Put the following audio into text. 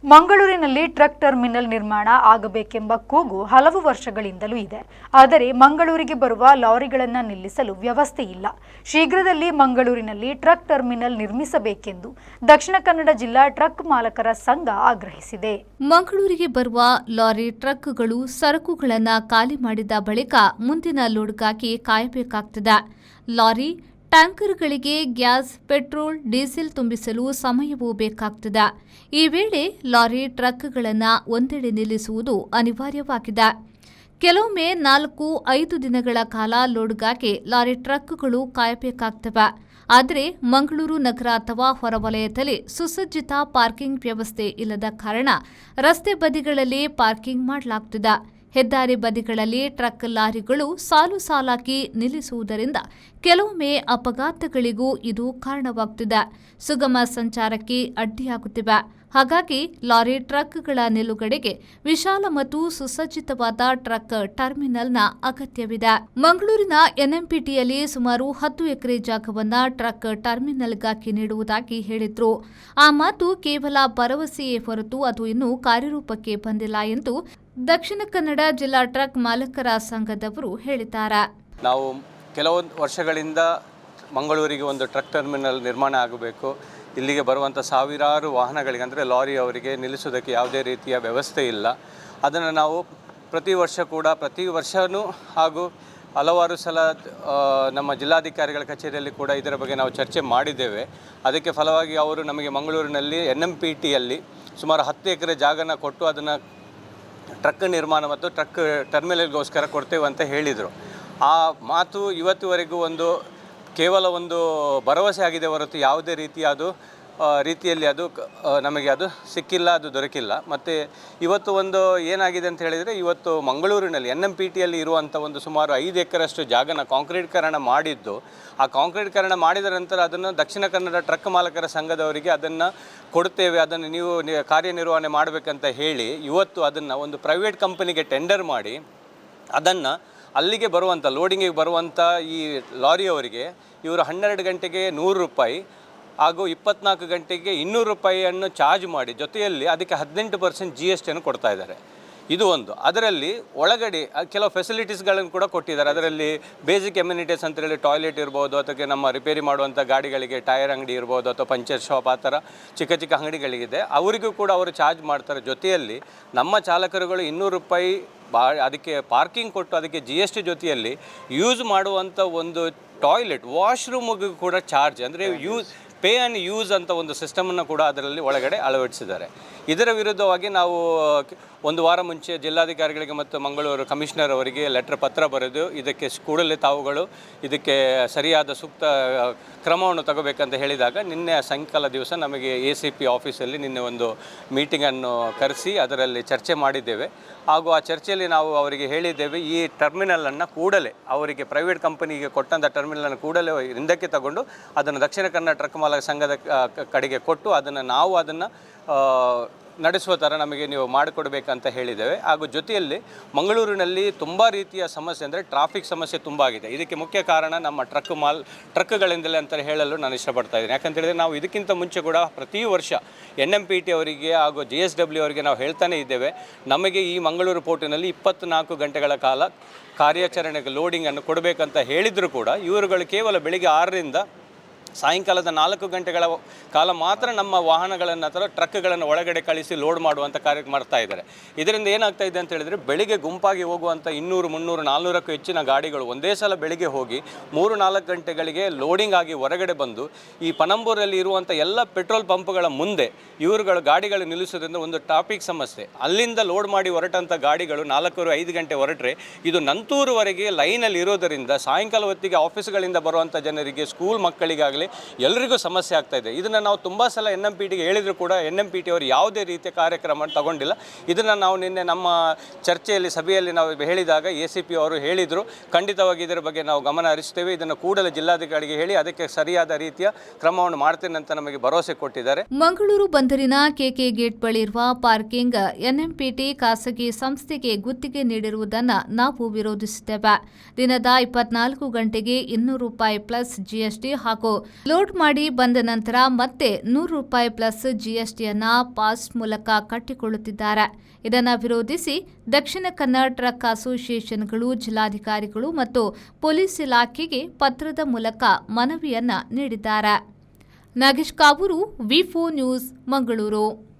ಮಂಗಳೂರಿನಲ್ಲಿ truck terminal ನಿರ್ಮಾಣ ಆಗಬೇಕೆಂಬ ಕೂಗು ಹಲವು ವರ್ಷಗಳಿಂದಲೂ ಇದೆ. ಆದರೆ ಮಂಗಳೂರಿಗೆ ಬರುವ ಲಾರಿಗಳನ್ನು ನಿಲ್ಲಿಸಲು ವ್ಯವಸ್ಥೆ ಇಲ್ಲ. ಶೀಘ್ರದಲ್ಲಿ ಮಂಗಳೂರಿನಲ್ಲಿ ಟ್ರಕ್ ಟರ್ಮಿನಲ್ ನಿರ್ಮಿಸಬೇಕೆಂದು ದಕ್ಷಿಣ ಕನ್ನಡ ಜಿಲ್ಲಾ ಟ್ರಕ್ ಮಾಲಕರ ಸಂಘ ಆಗ್ರಹಿಸಿದೆ. ಮಂಗಳೂರಿಗೆ ಬರುವ ಲಾರಿ ಟ್ರಕ್ಗಳು ಸರಕುಗಳನ್ನು ಖಾಲಿ ಮಾಡಿದ ಬಳಿಕ ಮುಂದಿನ ಲೋಡ್ಗಾಗಿ ಕಾಯಬೇಕಾಗುತ್ತದೆ. ಲಾರಿ ಟ್ಯಾಂಕರ್ಗಳಿಗೆ ಗ್ಯಾಸ್, ಪೆಟ್ರೋಲ್, ಡೀಸೆಲ್ ತುಂಬಿಸಲು ಸಮಯವೂ ಬೇಕಾಗುತ್ತದೆ. ಈ ವೇಳೆ ಲಾರಿ ಟ್ರಕ್ಗಳನ್ನು ಒಂದೆಡೆ ನಿಲ್ಲಿಸುವುದು ಅನಿವಾರ್ಯವಾಗಿದೆ. ಕೆಲವೊಮ್ಮೆ 4-5 ದಿನಗಳ ಕಾಲ ಲೋಡ್ಗಾಗಿ ಲಾರಿ ಟ್ರಕ್ಗಳು ಕಾಯಬೇಕಾಗುತ್ತವೆ. ಆದರೆ ಮಂಗಳೂರು ನಗರ ಅಥವಾ ಹೊರವಲಯದಲ್ಲಿ ಸುಸಜ್ಜಿತ ಪಾರ್ಕಿಂಗ್ ವ್ಯವಸ್ಥೆ ಇಲ್ಲದ ಕಾರಣ ರಸ್ತೆ ಬದಿಗಳಲ್ಲಿ ಪಾರ್ಕಿಂಗ್ ಮಾಡಲಾಗುತ್ತಿದೆ. ಹೆದ್ದಾರಿ ಬದಿಗಳಲ್ಲಿ ಟ್ರಕ್ ಲಾರಿಗಳು ಸಾಲು ಸಾಲಾಗಿ ನಿಲ್ಲಿಸುವುದರಿಂದ ಕೆಲವೊಮ್ಮೆ ಅಪಘಾತಗಳಿಗೂ ಇದು ಕಾರಣವಾಗುತ್ತಿದೆ. ಸುಗಮ ಸಂಚಾರಕ್ಕೆ ಅಡ್ಡಿಯಾಗುತ್ತಿವೆ. ಹಾಗಾಗಿ ಲಾರಿ ಟ್ರಕ್ಗಳ ನಿಲುಗಡೆಗೆ ವಿಶಾಲ ಮತ್ತು ಸುಸಜ್ಜಿತವಾದ ಟ್ರಕ್ ಟರ್ಮಿನಲ್ನ ಅಗತ್ಯವಿದೆ. ಮಂಗಳೂರಿನ ಎನ್ಎಂಪಿಟಿಯಲ್ಲಿ ಸುಮಾರು 10 ಎಕರೆ ಜಾಗವನ್ನು ಟ್ರಕ್ ಟರ್ಮಿನಲ್ಗಾಗಿ ನೀಡುವುದಾಗಿ ಹೇಳಿದ್ರು. ಆ ಮಾತು ಕೇವಲ ಭರವಸೆಯೇ ಹೊರತು ಅದು ಇನ್ನೂ ಕಾರ್ಯರೂಪಕ್ಕೆ ಬಂದಿಲ್ಲ ಎಂದು ದಕ್ಷಿಣ ಕನ್ನಡ ಜಿಲ್ಲಾ ಟ್ರಕ್ ಮಾಲಕರ ಸಂಘದವರು ಹೇಳಿದ್ದಾರೆ. ನಾವು ಕೆಲವು ವರ್ಷಗಳಿಂದ ಮಂಗಳೂರಿಗೆ ಒಂದು ಟ್ರಕ್ ಟರ್ಮಿನಲ್ ನಿರ್ಮಾಣ ಆಗಬೇಕು, ಇಲ್ಲಿಗೆ ಬರುವಂಥ ಸಾವಿರಾರು ವಾಹನಗಳಿಗೆ ಅಂದರೆ ಲಾರಿ ಅವರಿಗೆ ನಿಲ್ಲಿಸೋದಕ್ಕೆ ಯಾವುದೇ ರೀತಿಯ ವ್ಯವಸ್ಥೆ ಇಲ್ಲ. ಅದನ್ನು ನಾವು ಪ್ರತಿ ವರ್ಷವೂ ಹಾಗೂ ಹಲವಾರು ಸಲ ನಮ್ಮ ಜಿಲ್ಲಾಧಿಕಾರಿಗಳ ಕಚೇರಿಯಲ್ಲಿ ಕೂಡ ಇದರ ಬಗ್ಗೆ ನಾವು ಚರ್ಚೆ ಮಾಡಿದ್ದೇವೆ. ಅದಕ್ಕೆ ಫಲವಾಗಿ ಅವರು ನಮಗೆ ಮಂಗಳೂರಿನಲ್ಲಿ NMPTಯಲ್ಲಿ ಸುಮಾರು 10 ಎಕರೆ ಜಾಗನ ಕೊಟ್ಟು ಅದನ್ನು ಟ್ರಕ್ ನಿರ್ಮಾಣ ಮತ್ತು ಟ್ರಕ್ ಟರ್ಮಿನಲ್ಗೋಸ್ಕರ ಕೊಡ್ತೇವೆ ಅಂತ ಹೇಳಿದರು. ಆ ಮಾತು ಇವತ್ತುವರೆಗೂ ಕೇವಲ ಒಂದು ಭರವಸೆ ಆಗಿದೆ ಹೊರತು ಯಾವುದೇ ರೀತಿಯಲ್ಲಿ ಅದು ನಮಗೆ ಅದು ಸಿಕ್ಕಿಲ್ಲ, ಅದು ದೊರಕಿಲ್ಲ. ಮತ್ತು ಇವತ್ತು ಏನಾಗಿದೆ ಅಂತ ಹೇಳಿದರೆ, ಇವತ್ತು ಮಂಗಳೂರಿನಲ್ಲಿ NMPTಯಲ್ಲಿ ಇರುವಂಥ ಸುಮಾರು 5 ಎಕರೆಯಷ್ಟು ಜಾಗನ ಕಾಂಕ್ರೀಟೀಕರಣ ಮಾಡಿದ್ದು, ಆ ಕಾಂಕ್ರೀಟೀಕರಣ ಮಾಡಿದ ನಂತರ ಅದನ್ನು ದಕ್ಷಿಣ ಕನ್ನಡ ಟ್ರಕ್ ಮಾಲಕರ ಸಂಘದವರಿಗೆ ಅದನ್ನು ಕೊಡ್ತೇವೆ, ಅದನ್ನು ನೀವು ಕಾರ್ಯನಿರ್ವಹಣೆ ಮಾಡಬೇಕಂತ ಹೇಳಿ ಇವತ್ತು ಅದನ್ನು ಒಂದು ಪ್ರೈವೇಟ್ ಕಂಪನಿಗೆ ಟೆಂಡರ್ ಮಾಡಿ ಅದನ್ನು ಅಲ್ಲಿಗೆ ಬರುವಂಥ ಲೋಡಿಂಗಿಗೆ ಬರುವಂಥ ಈ ಲಾರಿಯವರಿಗೆ ಇವರು 12 ಗಂಟೆಗೆ 100 ರೂಪಾಯಿ ಹಾಗೂ 24 ಗಂಟೆಗೆ 200 ರೂಪಾಯಿಯನ್ನು ಚಾರ್ಜ್ ಮಾಡಿ ಜೊತೆಯಲ್ಲಿ ಅದಕ್ಕೆ 18% GST ಕೊಡ್ತಾ ಇದ್ದಾರೆ. ಇದು ಒಂದು. ಅದರಲ್ಲಿ ಒಳಗಡೆ ಕೆಲವು ಫೆಸಿಲಿಟೀಸ್ಗಳನ್ನು ಕೂಡ ಕೊಟ್ಟಿದ್ದಾರೆ. ಅದರಲ್ಲಿ ಬೇಸಿಕ್ ಎಮ್ಯುನಿಟೀಸ್ ಅಂತ ಹೇಳಿ ಟಾಯ್ಲೆಟ್ ಇರ್ಬೋದು, ಅಥವಾ ನಮ್ಮ ರಿಪೇರಿ ಮಾಡುವಂಥ ಗಾಡಿಗಳಿಗೆ ಟೈರ್ ಅಂಗಡಿ ಇರ್ಬೋದು, ಅಥವಾ ಪಂಚರ್ ಶಾಪ್, ಆ ಥರ ಚಿಕ್ಕ ಚಿಕ್ಕ ಅಂಗಡಿಗಳಿಗಿದೆ, ಅವರಿಗೂ ಕೂಡ ಅವರು ಚಾರ್ಜ್ ಮಾಡ್ತಾರೆ. ಜೊತೆಯಲ್ಲಿ ನಮ್ಮ ಚಾಲಕರುಗಳು 200 ರೂಪಾಯಿ ಅದಕ್ಕೆ ಪಾರ್ಕಿಂಗ್ ಕೊಟ್ಟು ಅದಕ್ಕೆ GST ಜೊತೆಯಲ್ಲಿ ಯೂಸ್ ಮಾಡುವಂಥ ಒಂದು ಟಾಯ್ಲೆಟ್, ವಾಶ್ರೂಮಿಗೂ ಕೂಡ ಚಾರ್ಜ್, ಅಂದರೆ ಪೇ ಆ್ಯಂಡ್ ಯೂಸ್ ಅಂತ ಒಂದು ಸಿಸ್ಟಮನ್ನು ಕೂಡ ಅದರಲ್ಲಿ ಒಳಗಡೆ ಅಳವಡಿಸಿದ್ದಾರೆ. ಇದರ ವಿರುದ್ಧವಾಗಿ ನಾವು 1 ವಾರ ಮುಂಚೆ ಜಿಲ್ಲಾಧಿಕಾರಿಗಳಿಗೆ ಮತ್ತು ಮಂಗಳೂರು ಕಮಿಷನರ್ ಅವರಿಗೆ ಪತ್ರ ಬರೆದು ಇದಕ್ಕೆ ಕೂಡಲೇ ತಾವುಗಳು ಇದಕ್ಕೆ ಸರಿಯಾದ ಸೂಕ್ತ ಕ್ರಮವನ್ನು ತಗೋಬೇಕಂತ ಹೇಳಿದಾಗ ನಿನ್ನೆ ಸಾಯಂಕಾಲ ದಿವಸ ನಮಗೆ ACP ಆಫೀಸಲ್ಲಿ ನಿನ್ನೆ ಒಂದು ಮೀಟಿಂಗನ್ನು ಕರೆಸಿ ಅದರಲ್ಲಿ ಚರ್ಚೆ ಮಾಡಿದ್ದೇವೆ. ಹಾಗೂ ಆ ಚರ್ಚೆಯಲ್ಲಿ ನಾವು ಅವರಿಗೆ ಹೇಳಿದ್ದೇವೆ, ಈ ಟರ್ಮಿನಲನ್ನು ಕೂಡಲೇ ಅವರಿಗೆ ಪ್ರೈವೇಟ್ ಕಂಪನಿಗೆ ಕೊಟ್ಟಂಥ ಟರ್ಮಿನಲನ್ನು ಕೂಡಲೇ ಹಿಂದಕ್ಕೆ ತಗೊಂಡು ಅದನ್ನು ದಕ್ಷಿಣ ಕನ್ನಡ ಟ್ರಕ್ ಮಾಲಕ ಸಂಘದ ಕಡೆಗೆ ಕೊಟ್ಟು ಅದನ್ನು ನಡೆಸುವ ಥರ ನಮಗೆ ನೀವು ಮಾಡಿಕೊಡ್ಬೇಕಂತ ಹೇಳಿದ್ದೇವೆ. ಹಾಗೂ ಜೊತೆಯಲ್ಲಿ ಮಂಗಳೂರಿನಲ್ಲಿ ತುಂಬ ರೀತಿಯ ಸಮಸ್ಯೆ, ಅಂದರೆ ಟ್ರಾಫಿಕ್ ಸಮಸ್ಯೆ ತುಂಬ ಆಗಿದೆ. ಇದಕ್ಕೆ ಮುಖ್ಯ ಕಾರಣ ನಮ್ಮ ಟ್ರಕ್ಗಳಿಂದಲೇ ಅಂತ ಹೇಳಲು ನಾನು ಇಷ್ಟಪಡ್ತಾ ಇದ್ದೀನಿ. ಯಾಕಂತೇಳಿದರೆ ನಾವು ಇದಕ್ಕಿಂತ ಮುಂಚೆ ಕೂಡ ಪ್ರತಿ ವರ್ಷ NMPT ಅವರಿಗೆ ಹಾಗೂ GSW ಅವರಿಗೆ ನಾವು ಹೇಳ್ತಾನೆ ಇದ್ದೇವೆ, ನಮಗೆ ಈ ಮಂಗಳೂರು ಪೋರ್ಟಿನಲ್ಲಿ 24 ಗಂಟೆಗಳ ಕಾಲ ಕಾರ್ಯಾಚರಣೆಗೆ ಲೋಡಿಂಗನ್ನು ಕೊಡಬೇಕಂತ ಹೇಳಿದರೂ ಕೂಡ ಇವರುಗಳು ಕೇವಲ ಬೆಳಿಗ್ಗೆ 6ರಿಂದ ಸಾಯಂಕಾಲದ 4 ಗಂಟೆಗಳ ಕಾಲ ಮಾತ್ರ ನಮ್ಮ ವಾಹನಗಳನ್ನು ಅಥವಾ ಟ್ರಕ್ಗಳನ್ನು ಒಳಗಡೆ ಕಳಿಸಿ ಲೋಡ್ ಮಾಡುವಂಥ ಕಾರ್ಯ ಮಾಡ್ತಾ ಇದ್ದಾರೆ. ಇದರಿಂದ ಏನಾಗ್ತಾ ಇದೆ ಅಂತ ಹೇಳಿದರೆ, ಬೆಳಿಗ್ಗೆ ಗುಂಪಾಗಿ ಹೋಗುವಂಥ 200, 300, 400ಕ್ಕೂ ಹೆಚ್ಚಿನ ಗಾಡಿಗಳು ಒಂದೇ ಸಲ ಬೆಳಿಗ್ಗೆ ಹೋಗಿ 3-4 ಗಂಟೆಗಳಿಗೆ ಲೋಡಿಂಗ್ ಆಗಿ ಹೊರಗಡೆ ಬಂದು ಈ ಪನಂಬೂರಲ್ಲಿ ಇರುವಂಥ ಎಲ್ಲ ಪೆಟ್ರೋಲ್ ಪಂಪ್ಗಳ ಮುಂದೆ ಇವರುಗಳು ಗಾಡಿಗಳು ನಿಲ್ಲಿಸೋದ್ರಿಂದ ಒಂದು ಟ್ರಾಫಿಕ್ ಸಮಸ್ಯೆ. ಅಲ್ಲಿಂದ ಲೋಡ್ ಮಾಡಿ ಹೊರಟಂಥ ಗಾಡಿಗಳು 4-5 ಗಂಟೆ ಹೊರಟ್ರೆ ಇದು ನಂತೂರುವರೆಗೆ ಲೈನಲ್ಲಿ ಇರೋದರಿಂದ ಸಾಯಂಕಾಲ ಹೊತ್ತಿಗೆ ಆಫೀಸ್ಗಳಿಂದ ಬರುವಂಥ ಜನರಿಗೆ, ಸ್ಕೂಲ್ ಮಕ್ಕಳಿಗಾಗಲಿ ಎಲ್ಲರಿಗೂ ಸಮಸ್ಯೆ ಆಗ್ತಾ ಇದೆ. ಇದನ್ನು ನಾವು ತುಂಬ ಸಲ NMPTಗೆ ಹೇಳಿದರೂ ಕೂಡ NMPT ಅವರು ಯಾವುದೇ ರೀತಿಯ ಕಾರ್ಯಕ್ರಮ ತಗೊಂಡಿಲ್ಲ. ಇದನ್ನು ನಾವು ನಿನ್ನೆ ನಮ್ಮ ಚರ್ಚೆಯಲ್ಲಿ ಸಭೆಯಲ್ಲಿ ನಾವು ಹೇಳಿದಾಗ ACP ಅವರು ಹೇಳಿದರು, ಖಂಡಿತವಾಗಿ ಇದರ ಬಗ್ಗೆ ನಾವು ಗಮನ ಹರಿಸ್ತೇವೆ, ಇದನ್ನು ಕೂಡಲೇ ಜಿಲ್ಲಾಧಿಕಾರಿಗೆ ಹೇಳಿ ಅದಕ್ಕೆ ಸರಿಯಾದ ರೀತಿಯ ಕ್ರಮವನ್ನು ಮಾಡ್ತೇನೆ ಅಂತ ನಮಗೆ ಭರವಸೆ ಕೊಟ್ಟಿದ್ದಾರೆ. ಮಂಗಳೂರು ಬಂದರಿನ KK ಗೇಟ್ ಬಳಿ ಇರುವ ಪಾರ್ಕಿಂಗ್ NMPT ಖಾಸಗಿ ಸಂಸ್ಥೆಗೆ ಗುತ್ತಿಗೆ ನೀಡಿರುವುದನ್ನು ನಾವು ವಿರೋಧಿಸುತ್ತೇವೆ. ದಿನದ 24 ಗಂಟೆಗೆ 200 ರೂಪಾಯಿ ಪ್ಲಸ್ GST ಹಾಗೂ ಲೋಡ್ ಮಾಡಿ ಬಂದ ನಂತರ ಮತ್ತೆ ₹100 ಪ್ಲಸ್ ಜಿಎಸ್ಟಿಯನ್ನು ಪಾಸ್ ಮೂಲಕ ಕಟ್ಟಿಕೊಳ್ಳುತ್ತಿದ್ದಾರೆ. ಇದನ್ನು ವಿರೋಧಿಸಿ ದಕ್ಷಿಣ ಕನ್ನಡ ಟ್ರಕ್ ಅಸೋಸಿಯೇಷನ್ಗಳು ಜಿಲ್ಲಾಧಿಕಾರಿಗಳು ಮತ್ತು ಪೊಲೀಸ್ ಇಲಾಖೆಗೆ ಪತ್ರದ ಮೂಲಕ ಮನವಿಯನ್ನ ನೀಡಿದ್ದಾರೆ. ನಾಗೇಶ್ ಕಾವೂರು, ವಿ4 ನ್ಯೂಸ್, ಮಂಗಳೂರು.